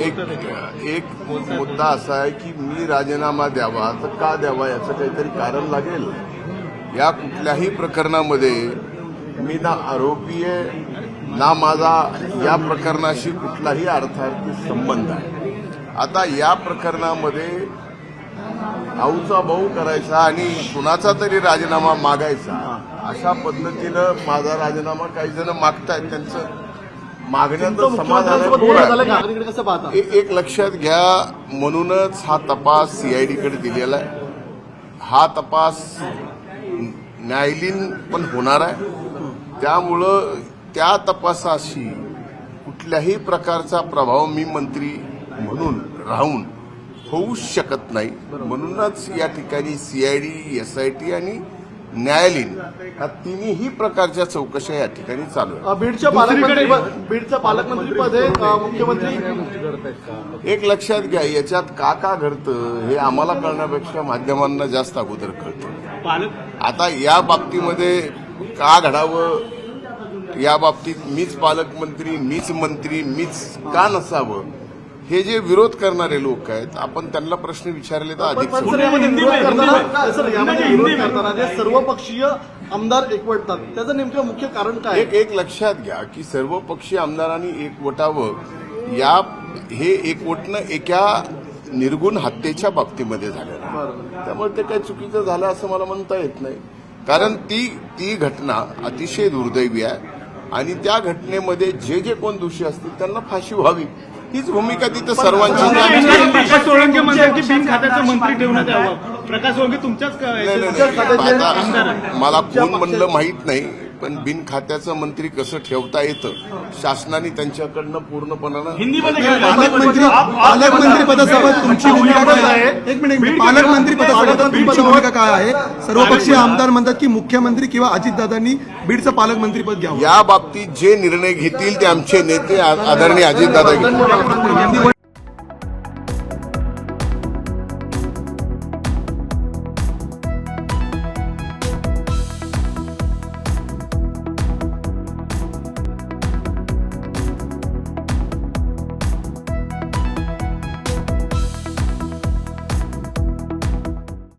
एक मुद्दा असा आहे की मी राजीनामा द्यावा तर का द्यावा याचं काहीतरी कारण लागेल. या कुठल्याही प्रकरणामध्ये मी ना आरोपी आहे ना माझा या प्रकरणाशी कुठलाही अर्थार्थी संबंध आहे. आता या प्रकरणामध्ये आऊचा भाऊ करायचा आणि कुणाचा तरी राजीनामा मागायचा अशा पद्धतीनं माझा राजीनामा काही जण मागतायत. त्यांचं मागण्याचं समाधान एक लक्षात घ्या. म्हणूनच हा तपास सीआयडीकडे दिलेला आहे. हा तपास न्यायालयीन पण होणार आहे. त्यामुळं त्या तपासाशी कुठल्याही प्रकारचा प्रभाव मी मंत्री म्हणून राहून होऊ शकत नाही. म्हणूनच या ठिकाणी सीआयडी, एसआयटी आणि न्यायालयीन या तिन्ही प्रकारच्या चौकशा या ठिकाणी चालू आहेत. बीडच्या पालकमंत्रीपद मुख्यमंत्री एक लक्षात घ्या, याच्यात का घडतं हे आम्हाला कळण्यापेक्षा माध्यमांना जास्त अगोदर कळतं. आता या बाबतीमध्ये का घडावं, या बाबतीत मीच पालकमंत्री, मीच मंत्री, मीच का नसावं, हे जे विरोध करणारे लोक आहेत आपण त्यांना प्रश्न विचारले तर अधिक सर्वपक्षीय आमदार एकवटतात त्याचं नेमकं मुख्य कारण काय? एक लक्षात घ्या की सर्वपक्षीय आमदारांनी एकवटावं. हे एकवटणं एका निर्गुण हत्येच्या बाबतीमध्ये झालेलं आहे. त्यामुळे ते काही चुकीचं झालं असं मला म्हणता येत नाही. कारण ती घटना अतिशय दुर्दैवी आहे आणि त्या घटनेमध्ये जे कोण दोषी असतील त्यांना फाशी व्हावी हीच भूमिका तिथं सर्वांची. प्रकाश सोळंके म्हणतात की बिन खात्याचं मंत्री ठेवण्यात यावं. प्रकाश सोळंके तुमच्याच मला कोण म्हणलं माहित नाही, पण बिन खात्याचं मंत्री कसं ठेवता येतं शासनाने त्यांच्याकडनं पूर्णपणानं पालकमंत्री पदासोबत तुमची भूमिका काय आहे? एक मिनिट, पालकमंत्री पदासोबत तुमची भूमिका काय आहे? सर्वपक्षीय आमदार म्हणतात की मुख्यमंत्री किंवा अजितदादांनी बीडचं पालकमंत्रीपद घ्यावं. या बाबतीत जे निर्णय घेतील ते आमचे नेते आदरणीय अजितदादा घेतील.